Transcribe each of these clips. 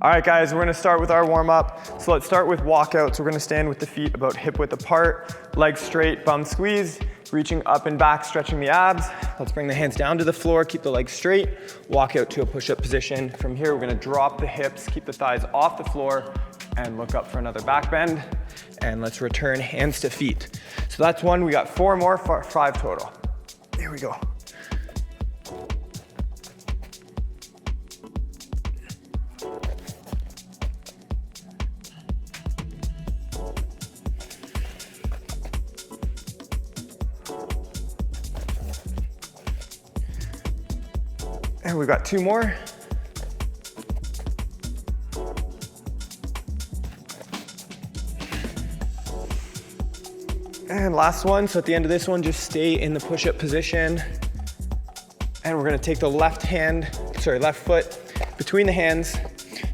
All right, guys, we're gonna start with our warm-up. So let's start with walkouts. We're gonna stand with the feet about hip width apart, legs straight, bum squeeze, reaching up and back, stretching the abs. Let's bring the hands down to the floor, keep the legs straight, walk out to a push-up position. From here, we're gonna drop the hips, keep the thighs off the floor, and look up for another back bend. And let's return hands to feet. So that's one, we got 4 more, 5 total. Here we go. And we've got 2 more. And last one, so at the end of this one, just stay in the push-up position. And we're gonna take the left foot between the hands.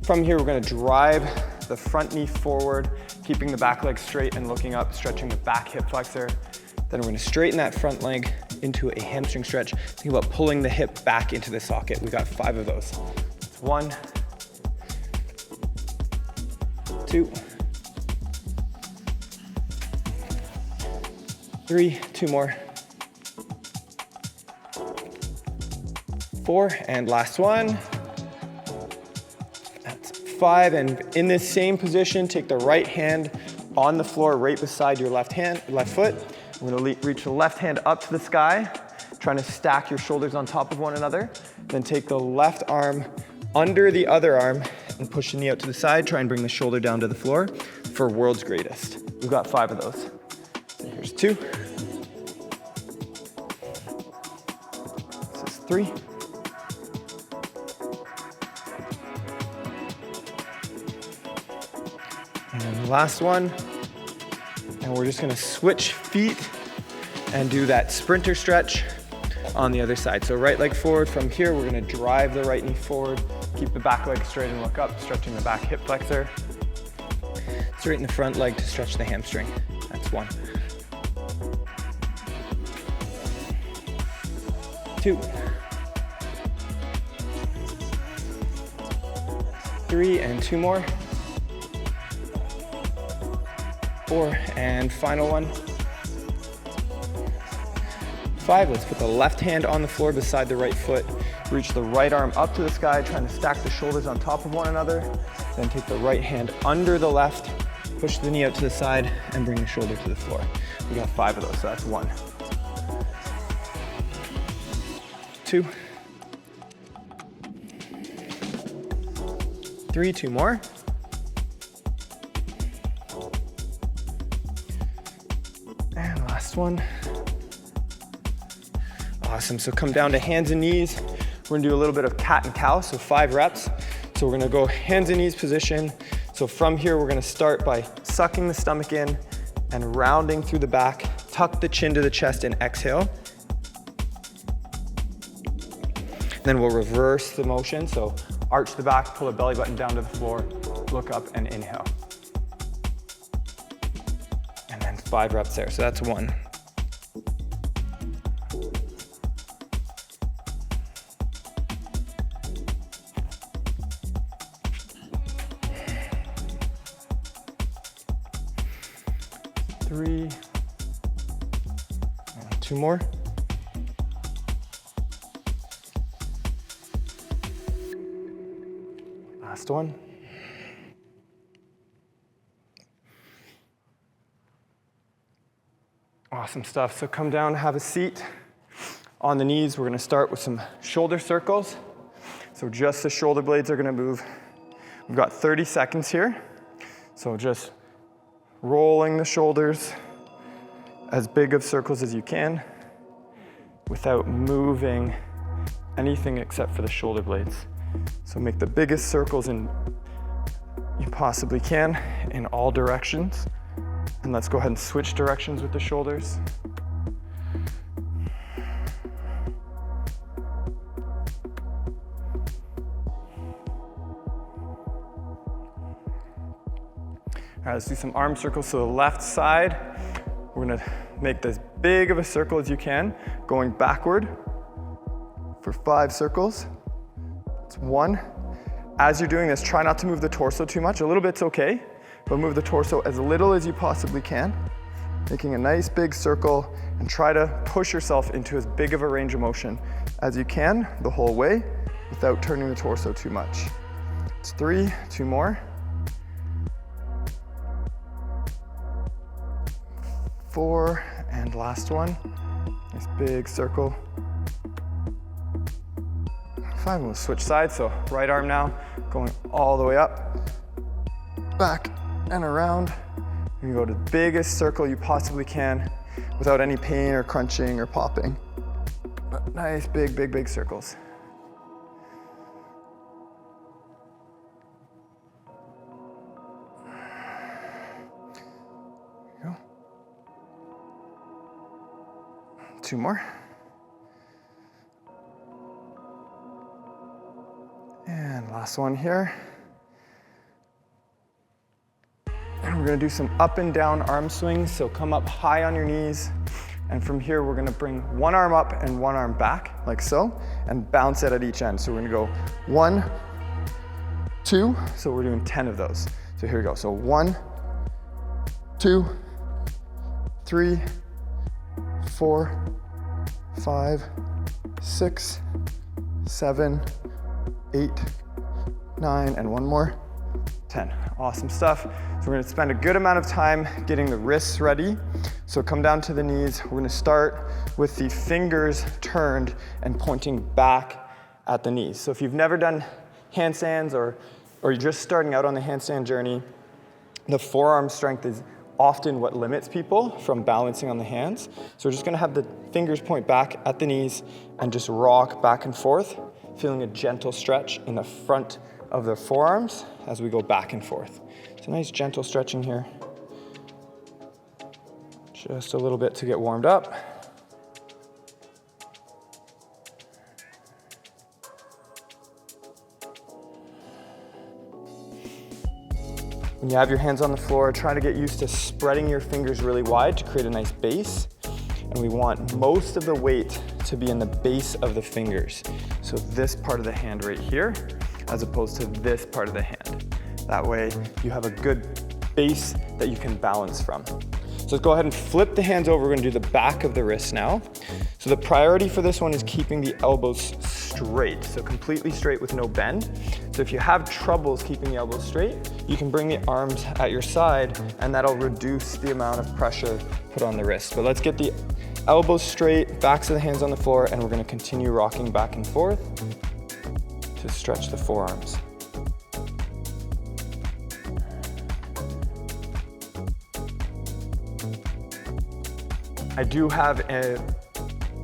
From here, we're gonna drive the front knee forward, keeping the back leg straight and looking up, stretching the back hip flexor. Then we're gonna straighten that front leg into a hamstring stretch. Think about pulling the hip back into the socket. We got 5 of those. It's 1, 2, 3, 2 more, 4, and last one. That's 5, and in this same position, take the right hand on the floor right beside your left foot. We're gonna reach the left hand up to the sky, trying to stack your shoulders on top of one another. Then take the left arm under the other arm and push the knee out to the side. Try and bring the shoulder down to the floor for world's greatest. We've got 5 of those. So here's 2. This is 3. And the last one. And we're just gonna switch feet and do that sprinter stretch on the other side. So right leg forward. From here, we're gonna drive the right knee forward, keep the back leg straight and look up, stretching the back hip flexor. Straighten the front leg to stretch the hamstring. That's 1. 2. 3, and 2 more. 4, and final one. 5, let's put the left hand on the floor beside the right foot. Reach the right arm up to the sky, trying to stack the shoulders on top of one another. Then take the right hand under the left, push the knee out to the side, and bring the shoulder to the floor. We got 5 of those, so that's 1. 2. 3, 2 more. And last one. Awesome, so come down to hands and knees. We're gonna do a little bit of cat and cow, so 5 reps. So we're gonna go hands and knees position. So from here, we're gonna start by sucking the stomach in and rounding through the back. Tuck the chin to the chest and exhale. Then we'll reverse the motion. So arch the back, pull the belly button down to the floor, look up and inhale. And then 5 reps there, so that's 1. Three, and 2 more. Last one. Awesome stuff. So come down, have a seat. On the knees, we're gonna start with some shoulder circles. So just the shoulder blades are gonna move. We've got 30 seconds here. So just rolling the shoulders as big of circles as you can without moving anything except for the shoulder blades. So make the biggest circles you possibly can in all directions. And let's go ahead and switch directions with the shoulders. All right, let's do some arm circles. So the left side, we're gonna make as big of a circle as you can, going backward for 5 circles. It's 1. As you're doing this, try not to move the torso too much. A little bit's okay, but move the torso as little as you possibly can, making a nice big circle, and try to push yourself into as big of a range of motion as you can the whole way without turning the torso too much. It's 3, 2 more. 4, and last one. Nice big circle. 5, we'll switch sides, so right arm now, going all the way up, back and around. You can go to the biggest circle you possibly can without any pain or crunching or popping. But nice big, big, big circles. There you go. 2 more. And last one here. And we're gonna do some up and down arm swings. So come up high on your knees. And from here, we're gonna bring one arm up and one arm back, like so, and bounce it at each end. So we're gonna go 1, 2, so we're doing 10 of those. So here we go. So 1, 2, 3, 4, 5, 6, 7, 8, 9, and one more, 10. Awesome stuff. So we're gonna spend a good amount of time getting the wrists ready. So come down to the knees. We're gonna start with the fingers turned and pointing back at the knees. So if you've never done handstands or you're just starting out on the handstand journey, the forearm strength is often what limits people from balancing on the hands. So we're just gonna have the fingers point back at the knees and just rock back and forth, feeling a gentle stretch in the front of the forearms as we go back and forth. It's a nice gentle stretching here. Just a little bit to get warmed up. When you have your hands on the floor, try to get used to spreading your fingers really wide to create a nice base. And we want most of the weight to be in the base of the fingers. So this part of the hand right here, as opposed to this part of the hand. That way you have a good base that you can balance from. So let's go ahead and flip the hands over. We're gonna do the back of the wrist now. So the priority for this one is keeping the elbows straight, so completely straight with no bend. So if you have troubles keeping the elbows straight, you can bring the arms at your side and that'll reduce the amount of pressure put on the wrist. But let's get the elbows straight, backs of the hands on the floor, and we're gonna continue rocking back and forth to stretch the forearms. I do have a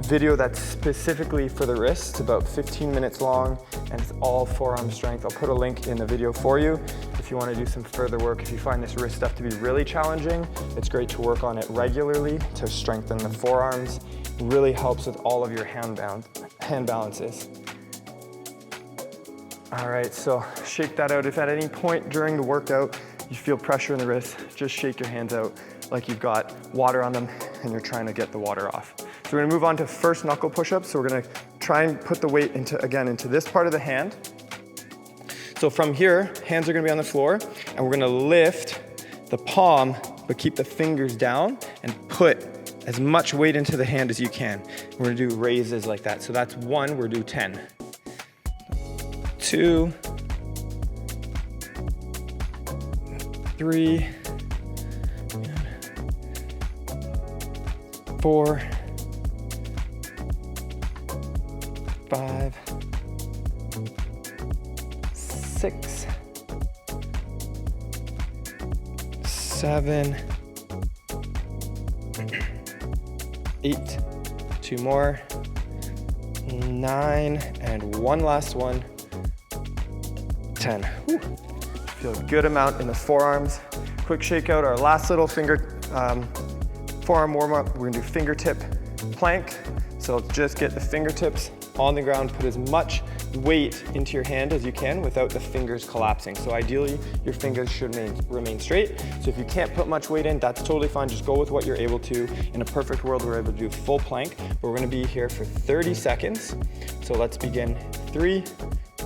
video that's specifically for the wrists. It's about 15 minutes long and it's all forearm strength. I'll put a link in the video for you if you want to do some further work. If you find this wrist stuff to be really challenging, it's great to work on it regularly to strengthen the forearms. It really helps with all of your hand balances. All right, so shake that out. If at any point during the workout you feel pressure in the wrist, just shake your hands out like you've got water on them and you're trying to get the water off. So we're gonna move on to first knuckle push-ups. So we're gonna try and put the weight into this part of the hand. So from here, hands are gonna be on the floor and we're gonna lift the palm, but keep the fingers down and put as much weight into the hand as you can. We're gonna do raises like that. So that's 1, we're gonna do 10. 2, 3, 4, 5, 6, 7, 8, 2 more, 9, and one last one, 10. Whew. Feel a good amount in the forearms. Quick shake out our last little forearm warm up. We're gonna do fingertip plank. So just get the fingertips on the ground, put as much weight into your hand as you can without the fingers collapsing. So ideally, your fingers should remain straight. So if you can't put much weight in, that's totally fine. Just go with what you're able to. In a perfect world, we're able to do full plank, but we're gonna be here for 30 seconds. So let's begin. 3,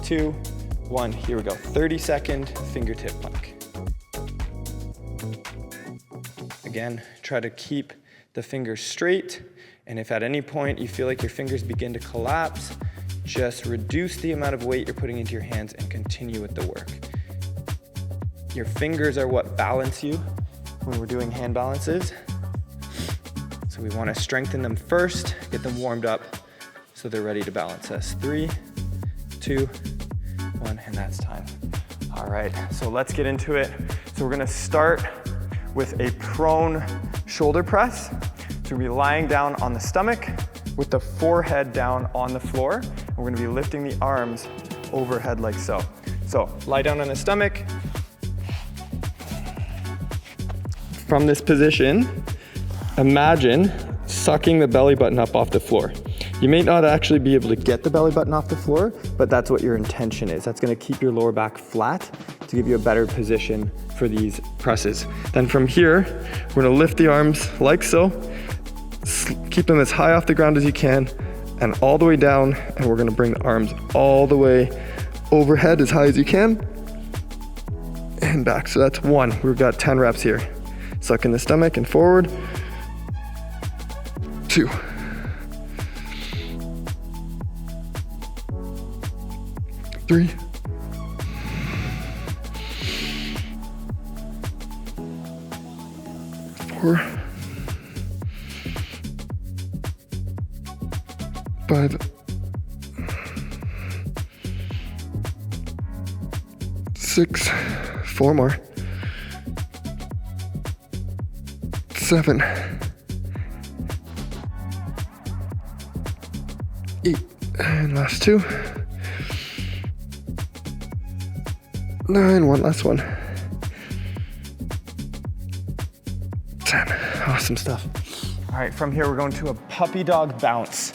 2, 1, here we go. 30-second fingertip plank. Again, try to keep the fingers straight, and if at any point you feel like your fingers begin to collapse, just reduce the amount of weight you're putting into your hands and continue with the work. Your fingers are what balance you when we're doing hand balances. So we want to strengthen them first, get them warmed up so they're ready to balance us. 3, 2, 1, and that's time. All right, so let's get into it. So we're gonna start with a prone shoulder press. So we'll be lying down on the stomach with the forehead down on the floor. And we're gonna be lifting the arms overhead like so. So lie down on the stomach. From this position, imagine sucking the belly button up off the floor. You may not actually be able to get the belly button off the floor, but that's what your intention is. That's gonna keep your lower back flat to give you a better position for these presses. Then from here, we're gonna lift the arms like so, keep them as high off the ground as you can, and all the way down, and we're gonna bring the arms all the way overhead as high as you can, and back. So that's 1, we've got 10 reps here. Suck in the stomach and forward. 2. 3. 4. 5. 6. 4 more. 7. 8. And last 2. 9, one last one. 10, awesome stuff. All right, from here we're going to a puppy dog bounce.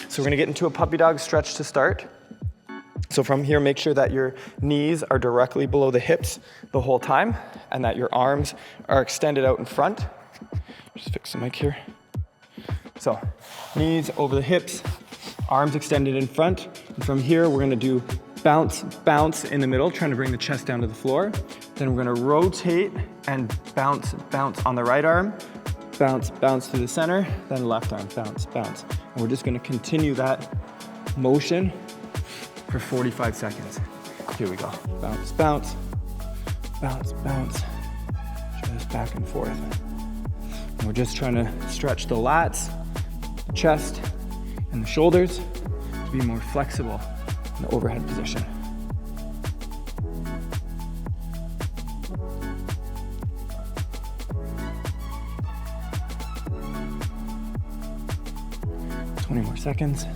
So we're gonna get into a puppy dog stretch to start. So from here, make sure that your knees are directly below the hips the whole time and that your arms are extended out in front. Just fix the mic here. So knees over the hips, arms extended in front. And from here, we're gonna do bounce, bounce in the middle, trying to bring the chest down to the floor. Then we're gonna rotate and bounce, bounce on the right arm, bounce, bounce to the center, then left arm, bounce, bounce. And we're just gonna continue that motion for 45 seconds. Here we go. Bounce, bounce, bounce, bounce. Just back and forth. And we're just trying to stretch the lats, the chest, and the shoulders to be more flexible in the overhead position. Twenty more seconds.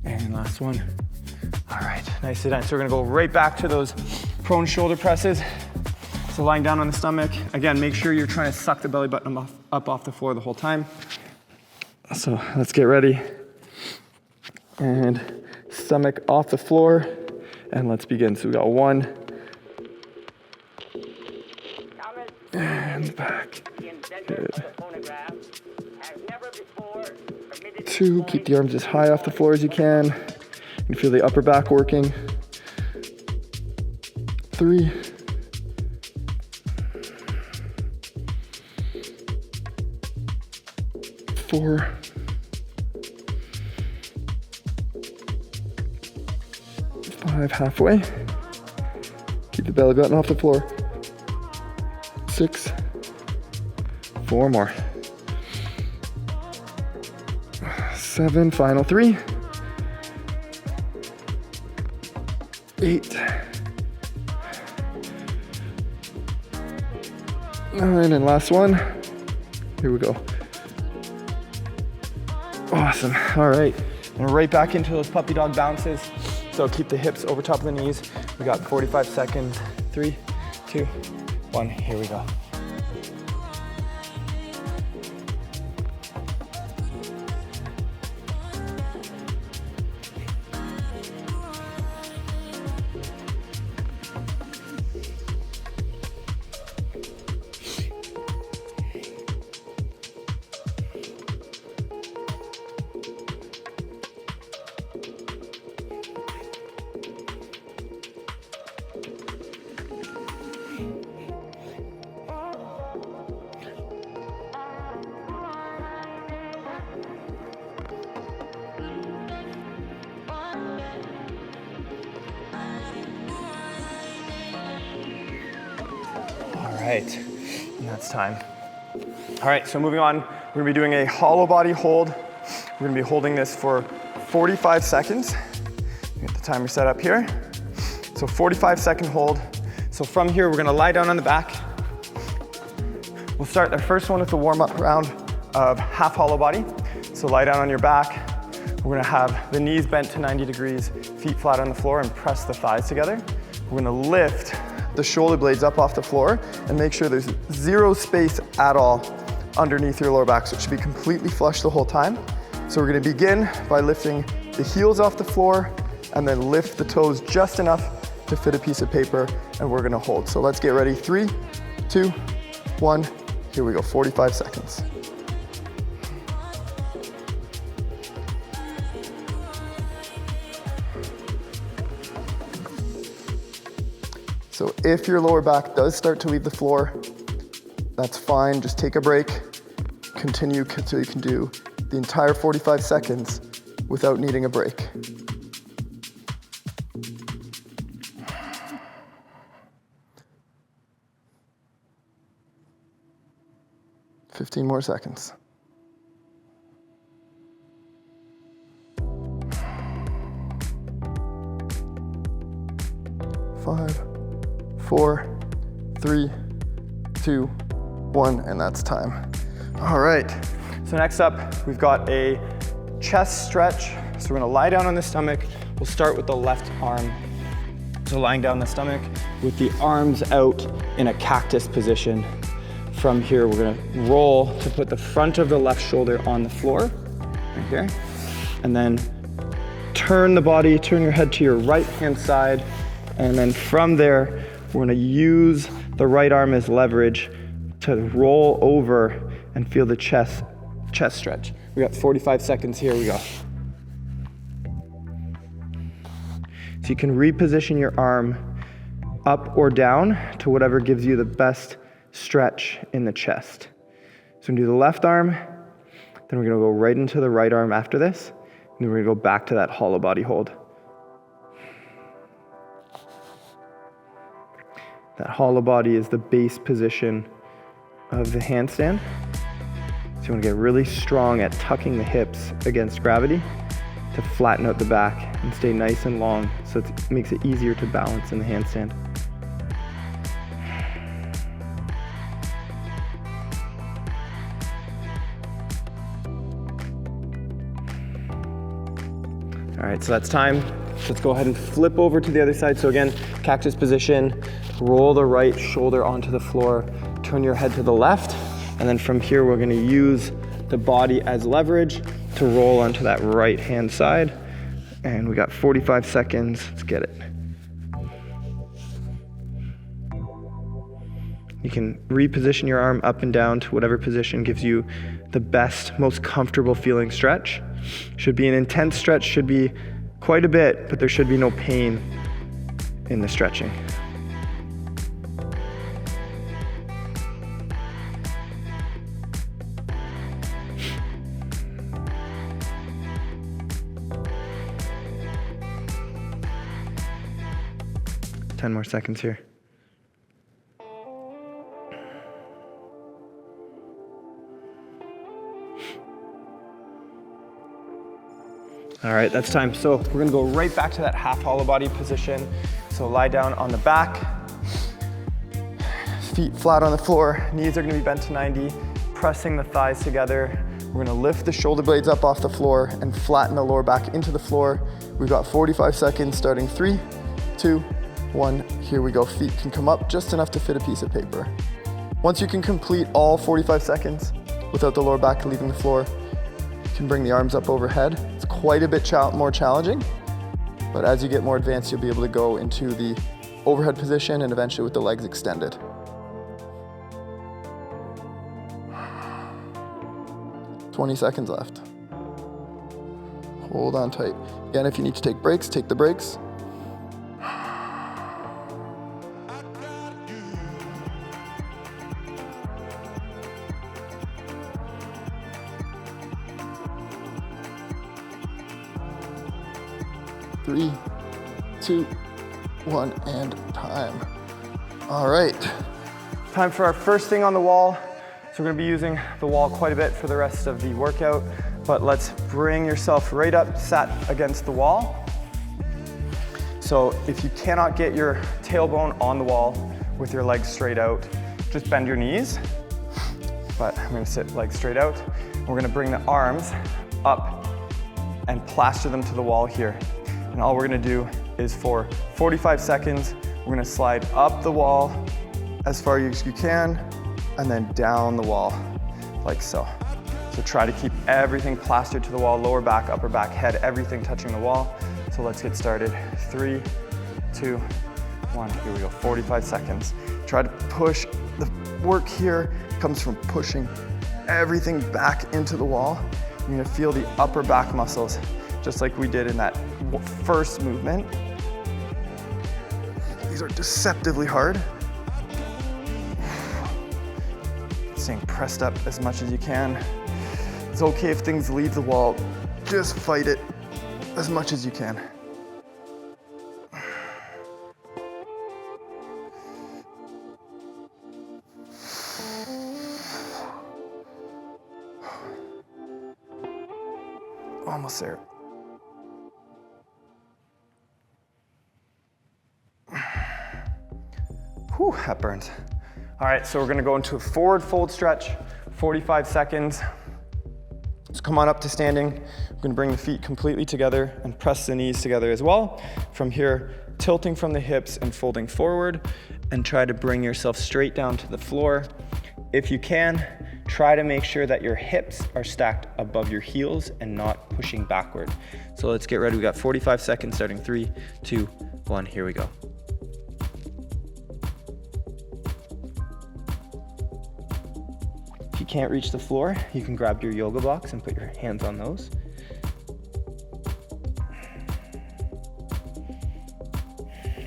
And last one. All right, nicely done. So we're gonna go right back to those prone shoulder presses. So lying down on the stomach. Again, make sure you're trying to suck the belly button up off the floor the whole time. So let's get ready. And stomach off the floor. And let's begin. So we got 1. And back. Good. 2, keep the arms as high off the floor as you can. You can feel the upper back working. 3. 4. 5, halfway. Keep the belly button off the floor. 6. 4 more. 7, final 3. 8. 9, and last one. Here we go. Awesome, all right. And right back into those puppy dog bounces. So keep the hips over top of the knees. We got 45 seconds. 3, 2, 1, here we go. right, and that's time. All right, so moving on, we're gonna be doing a hollow body hold. We're gonna be holding this for 45 seconds. Get the timer set up here. So 45-second hold. So from here, we're gonna lie down on the back. We'll start the first one with the warm-up round of half hollow body. So lie down on your back. We're gonna have the knees bent to 90 degrees, feet flat on the floor, and press the thighs together. We're gonna lift the shoulder blades up off the floor and make sure there's zero space at all underneath your lower back. So it should be completely flush the whole time. So we're gonna begin by lifting the heels off the floor and then lift the toes just enough to fit a piece of paper, and we're gonna hold. So let's get ready. 3, 2, 1, here we go, 45 seconds. So if your lower back does start to leave the floor, that's fine, just take a break, continue so you can do the entire 45 seconds without needing a break. Fifteen more seconds. 5, 4, 3, 2, 1, and that's time. All right, so next up, we've got a chest stretch. So we're gonna lie down on the stomach. We'll start with the left arm. So lying down on the stomach with the arms out in a cactus position. From here, we're gonna roll to put the front of the left shoulder on the floor, right here. And then turn the body, turn your head to your right-hand side. And then from there, we're gonna use the right arm as leverage to roll over and feel the chest stretch. We got 45 seconds, here we go. So you can reposition your arm up or down to whatever gives you the best stretch in the chest. So we're gonna do the left arm, then we're gonna go right into the right arm after this, and then we're gonna go back to that hollow body hold. That hollow body is the base position of the handstand. So you wanna get really strong at tucking the hips against gravity to flatten out the back and stay nice and long, so it makes it easier to balance in the handstand. All right, so that's time. Let's go ahead and flip over to the other side. So again, cactus position, roll the right shoulder onto the floor, turn your head to the left, and then from here, we're gonna use the body as leverage to roll onto that right hand side. And we got 45 seconds, let's get it. You can reposition your arm up and down to whatever position gives you the best, most comfortable feeling stretch. Should be an intense stretch, should be quite a bit, but there should be no pain in the stretching. Ten more seconds here. All right, that's time. So we're gonna go right back to that half hollow body position. So lie down on the back, feet flat on the floor, knees are gonna be bent to 90, pressing the thighs together. We're gonna lift the shoulder blades up off the floor and flatten the lower back into the floor. We've got 45 seconds starting 3, 2, 1, here we go. Feet can come up just enough to fit a piece of paper. Once you can complete all 45 seconds without the lower back leaving the floor, you can bring the arms up overhead. It's quite a bit more challenging, but as you get more advanced, you'll be able to go into the overhead position and eventually with the legs extended. "20 seconds left. Hold on tight. Again, if you need to take breaks, take the breaks. Three, 2, 1, and time. All right, Time for our first thing on the wall. So we're gonna be using the wall quite a bit for the rest of the workout, but let's bring yourself right up, sat against the wall. So if you cannot get your tailbone on the wall with your legs straight out, just bend your knees. But I'm gonna sit legs straight out. We're gonna bring the arms up and plaster them to the wall here. And all we're gonna do is for 45 seconds, we're gonna slide up the wall as far as you can, and then down the wall, like so. So try to keep everything plastered to the wall, lower back, upper back, head, everything touching the wall. So let's get started. 3, 2, 1, here we go, 45 seconds. Try to push, the work here comes from pushing everything back into the wall. You're gonna feel the upper back muscles, just like we did in that first movement. These are deceptively hard. Staying pressed up as much as you can. It's okay if things leave the wall, just fight it as much as you can. Almost there. Whew, that burns. All right, so we're gonna go into a forward fold stretch, 45 seconds. So come on up to standing. We're gonna bring the feet completely together and press the knees together as well. From here, tilting from the hips and folding forward, and try to bring yourself straight down to the floor. If you can, try to make sure that your hips are stacked above your heels and not pushing backward. So let's get ready. We got 45 seconds starting 3, 2, 1, here we go. If you can't reach the floor, you can grab your yoga blocks and put your hands on those.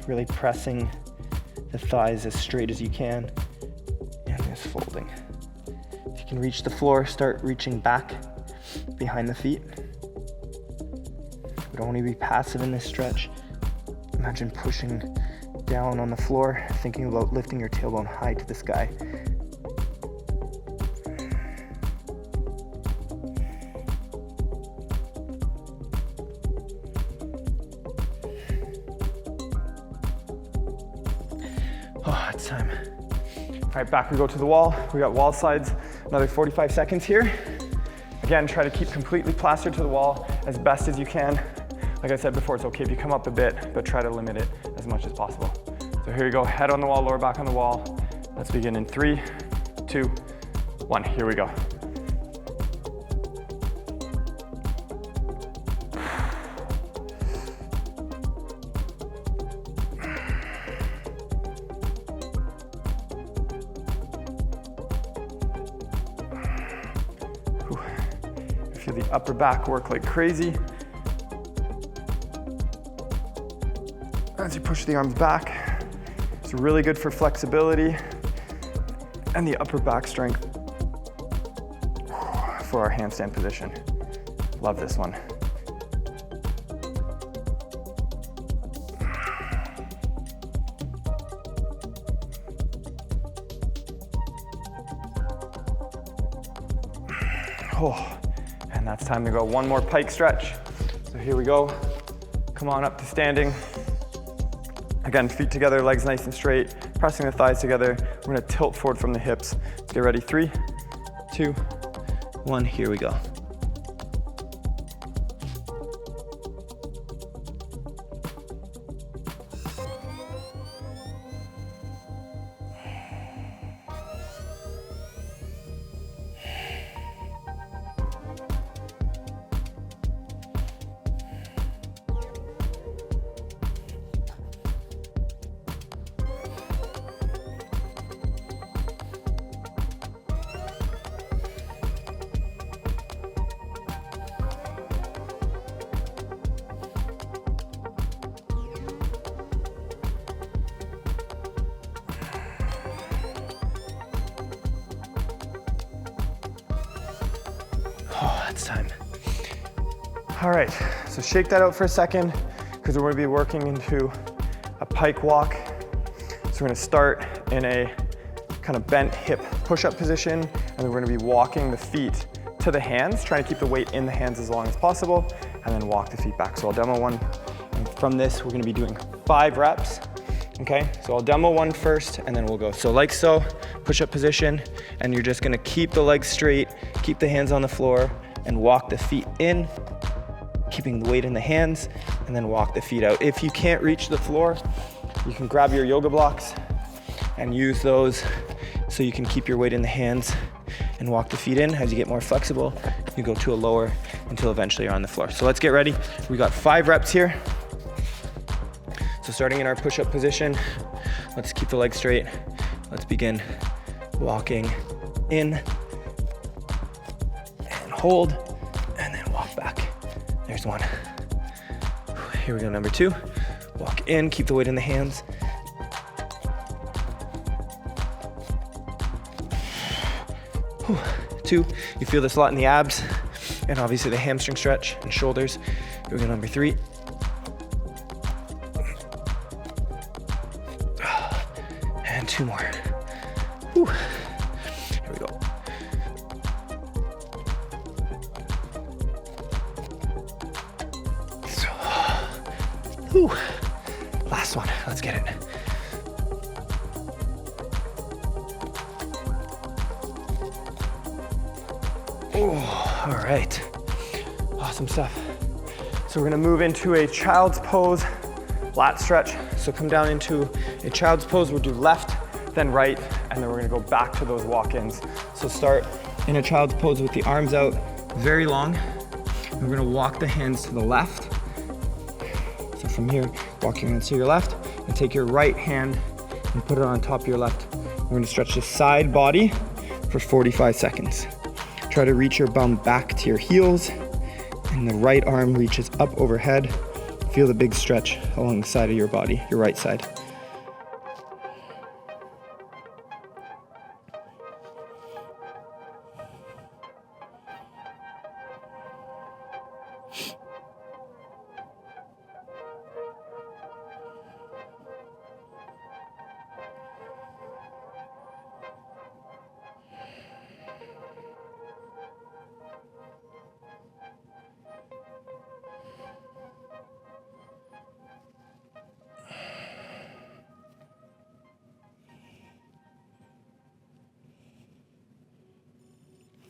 Really pressing the thighs as straight as you can and just folding. If you can reach the floor, start reaching back behind the feet. We don't want to be passive in this stretch. Imagine pushing down on the floor, thinking about lifting your tailbone high to the sky. Oh, it's time. All right, back we go to the wall. We got wall slides, another 45 seconds here. Again, try to keep completely plastered to the wall as best as you can. Like I said before, it's okay if you come up a bit, but try to limit it as much as possible. So here you go, head on the wall, lower back on the wall. Let's begin in 3, 2, 1, here we go. Feel the upper back work like crazy. As you push the arms back, it's really good for flexibility and the upper back strength for our handstand position. Love this one. Oh. And that's time to go. One more pike stretch. So here we go. Come on up to standing. Again, feet together, legs nice and straight, pressing the thighs together. We're gonna tilt forward from the hips. Let's get ready. 3, 2, 1, here we go. It's time. All right, so shake that out for a second because we're going to be working into a pike walk. So we're going to start in a kind of bent hip push-up position, and then we're gonna be walking the feet to the hands, trying to keep the weight in the hands as long as possible, and then walk the feet back. So I'll demo one. And from this, we're gonna be doing 5 reps, okay? So I'll demo one first, and then we'll go. So like so, push-up position, and you're just gonna keep the legs straight, keep the hands on the floor, and walk the feet in, keeping the weight in the hands, and then walk the feet out. If you can't reach the floor, you can grab your yoga blocks and use those so you can keep your weight in the hands and walk the feet in. As you get more flexible, you go to a lower until eventually you're on the floor. So let's get ready. We got 5 reps here. So starting in our push-up position, let's keep the legs straight. Let's begin walking in and hold, and then walk back. There's 1. Here we go, number 2. Walk in, keep the weight in the hands. Whew. 2, you feel this a lot in the abs, and obviously the hamstring stretch and shoulders. Here we go, number 3. And 2 more. Whew. Here we go. Whew. Last one, let's get it. Oh, all right, awesome stuff. So we're gonna move into a child's pose, lat stretch. So come down into a child's pose. We'll do left, then right, and then we're gonna go back to those walk-ins. So start in a child's pose with the arms out, very long. And we're gonna walk the hands to the left. So from here, walk your hands to your left, and take your right hand and put it on top of your left. We're gonna stretch the side body for 45 seconds. Try to reach your bum back to your heels, and the right arm reaches up overhead. Feel the big stretch along the side of your body, your right side.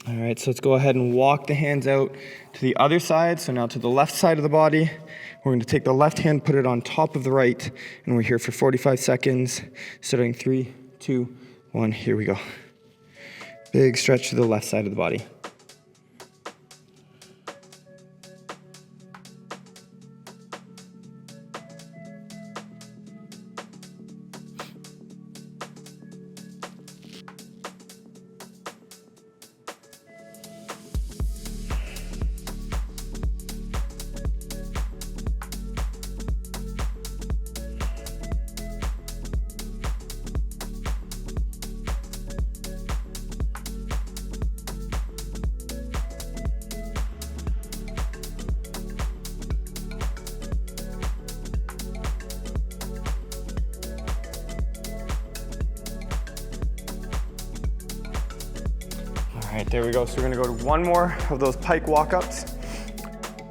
All right, so let's go ahead and walk the hands out to the other side. So now to the left side of the body. We're gonna take the left hand, put it on top of the right, and we're here for 45 seconds, starting 3, 2, 1, here we go. Big stretch to the left side of the body. All right, there we go. So we're gonna go to 1 more of those pike walk-ups.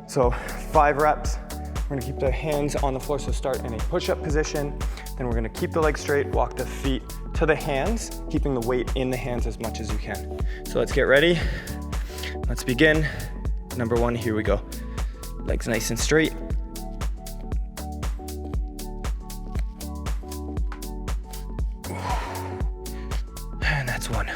So 5 reps. We're gonna keep the hands on the floor, so start in a push-up position. Then we're gonna keep the legs straight, walk the feet to the hands, keeping the weight in the hands as much as you can. So let's get ready. Let's begin. Number 1, here we go. Legs nice and straight. And that's 1.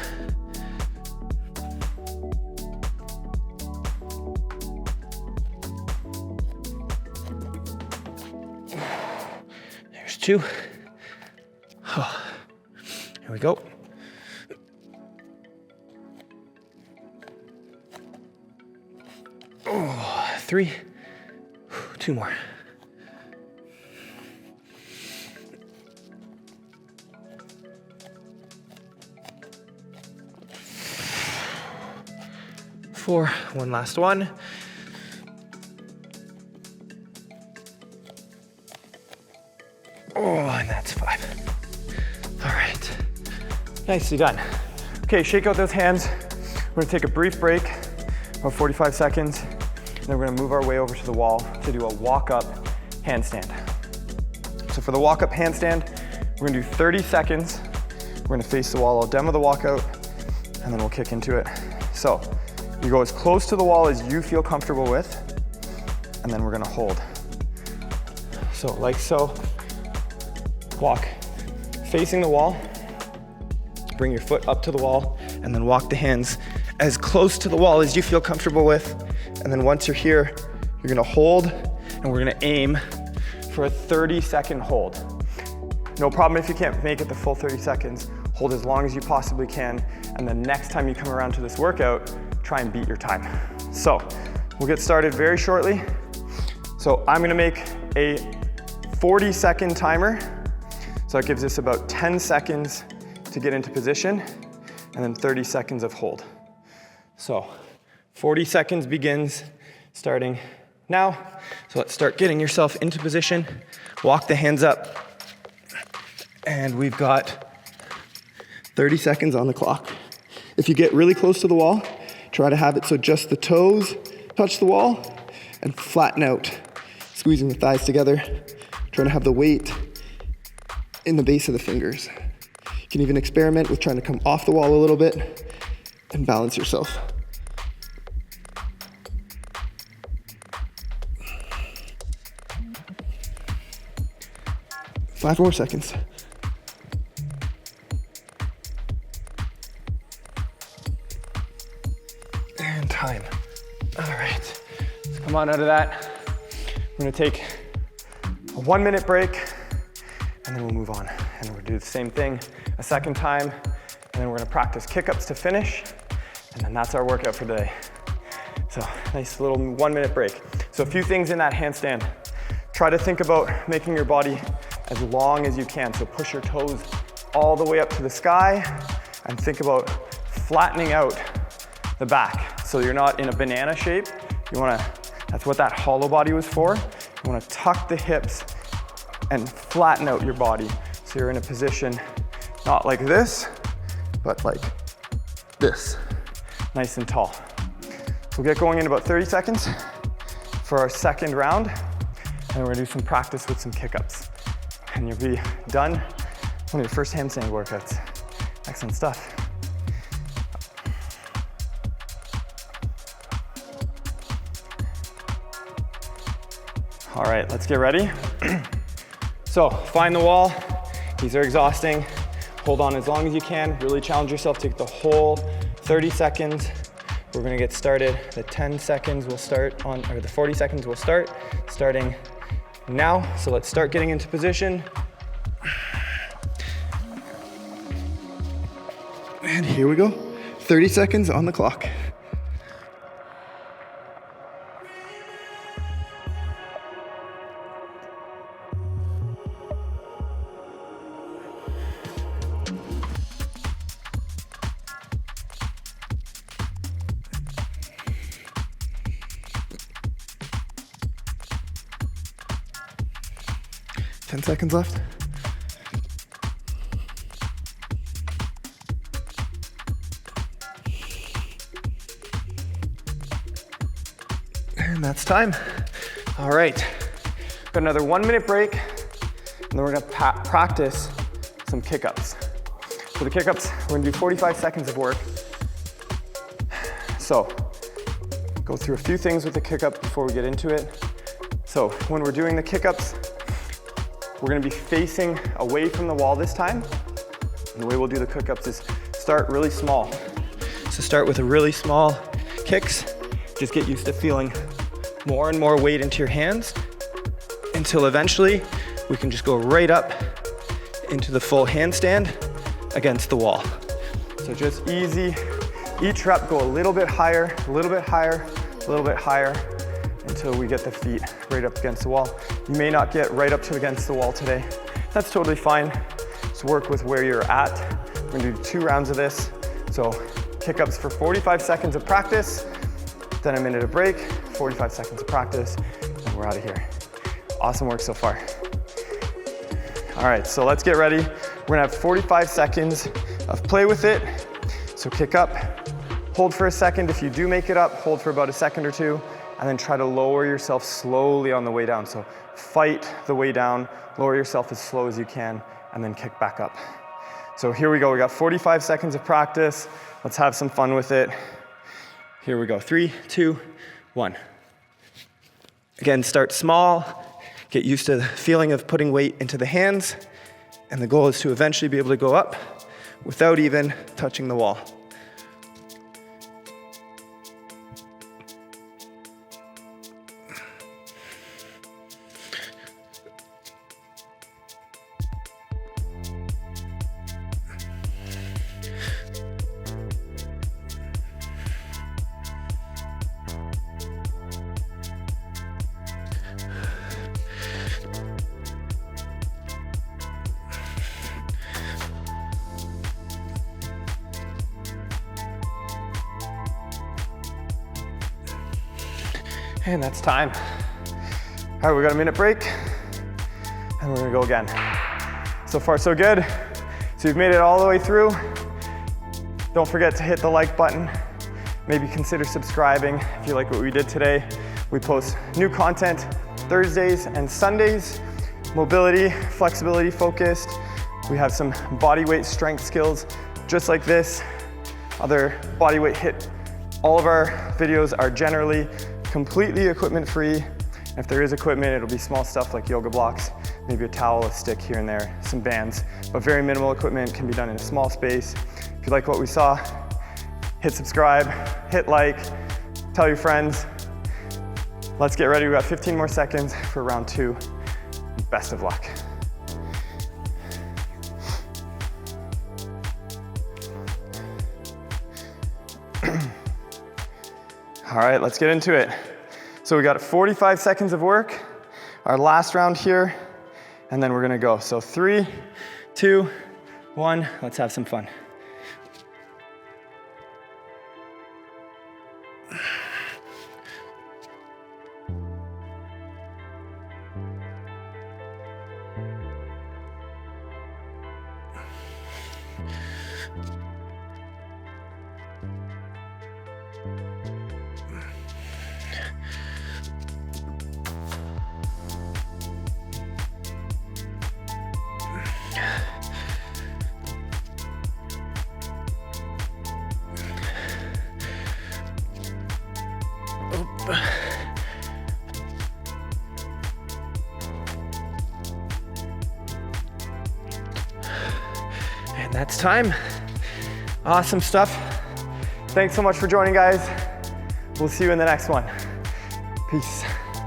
There's 2. Oh. Here we go. Oh, 3. 2 more. Four. One last one. Oh, and that's 5. All right. Nicely done. Okay, shake out those hands. We're gonna take a brief break, about 45 seconds, and then we're gonna move our way over to the wall to do a walk-up handstand. So for the walk-up handstand, we're gonna do 30 seconds. We're gonna face the wall. I'll demo the walkout, and then we'll kick into it. So you go as close to the wall as you feel comfortable with, and then we're gonna hold. So like so, walk facing the wall, bring your foot up to the wall, and then walk the hands as close to the wall as you feel comfortable with. And then once you're here, you're gonna hold, and we're gonna aim for a 30-second hold. No problem if you can't make it the full 30 seconds. Hold as long as you possibly can, and then next time you come around to this workout, try and beat your time. So we'll get started very shortly. So I'm gonna make a 40-second timer. So that gives us about 10 seconds to get into position, and then 30 seconds of hold. So 40 seconds begins starting now. So let's start getting yourself into position. Walk the hands up. And we've got 30 seconds on the clock. If you get really close to the wall, try to have it so just the toes touch the wall and flatten out, squeezing the thighs together. Trying to have the weight in the base of the fingers. You can even experiment with trying to come off the wall a little bit and balance yourself. Five more seconds. And time. All right, let's come on out of that. We're gonna take a 1-minute break, and then we'll move on. And we'll do the same thing a second time, and then we're gonna practice kick-ups to finish, and then that's our workout for today. So nice little 1-minute break. So a few things in that handstand. Try to think about making your body as long as you can. So push your toes all the way up to the sky, and think about flattening out the back. So you're not in a banana shape. That's what that hollow body was for. You wanna tuck the hips and flatten out your body. So you're in a position not like this, but like this, nice and tall. We'll get going in about 30 seconds for our second round, and we're gonna do some practice with some kick-ups. And you'll be done, one of your first handstand workouts. Excellent stuff. All right, let's get ready. So find the wall. These are exhausting. Hold on as long as you can. Really challenge yourself to get the whole 30 seconds. We're gonna get started. The 10 seconds will start on, or the 40 seconds will start, starting now. So let's start getting into position. And here we go. 30 seconds on the clock. Ten seconds left. And that's time. All right, got another 1-minute break, and then we're gonna practice some kick-ups. For the kick-ups, we're gonna do 45 seconds of work. So, go through a few things with the kick-up before we get into it. So, when we're doing the kick-ups, we're gonna be facing away from the wall this time. And the way we'll do the kick-ups is start really small. So start with a really small kicks. Just get used to feeling more and more weight into your hands until eventually we can just go right up into the full handstand against the wall. So just easy. Each rep go a little bit higher, a little bit higher, a little bit higher, until we get the feet right up against the wall. You may not get right up to against the wall today. That's totally fine. Just work with where you're at. We're gonna do 2 rounds of this. So kick-ups for 45 seconds of practice, then a minute of break, 45 seconds of practice, and we're out of here. Awesome work so far. All right, so let's get ready. We're gonna have 45 seconds of play with it. So kick up, hold for a second. If you do make it up, hold for about a second or two, and then try to lower yourself slowly on the way down. So fight the way down, lower yourself as slow as you can, and then kick back up. So here we go, we got 45 seconds of practice. Let's have some fun with it. Here we go, 3, 2, 1. Again, start small, get used to the feeling of putting weight into the hands, and the goal is to eventually be able to go up without even touching the wall. And that's time. All right, we got a minute break, and we're gonna go again. So far, so good. So you've made it all the way through. Don't forget to hit the like button. Maybe consider subscribing if you like what we did today. We post new content Thursdays and Sundays, mobility, flexibility focused. We have some body weight strength skills just like this. Other body weight hit. All of our videos are generally completely equipment free. If there is equipment, it'll be small stuff like yoga blocks, maybe a towel, a stick here and there, some bands, but very minimal equipment can be done in a small space. If you like what we saw, hit subscribe, hit like, tell your friends. Let's get ready, we got 15 more seconds for round 2. Best of luck. All right, let's get into it. So we got 45 seconds of work, our last round here, and then we're gonna go. So 3, 2, 1, let's have some fun. And that's time. Awesome stuff. Thanks so much for joining, guys. We'll see you in the next one. Peace.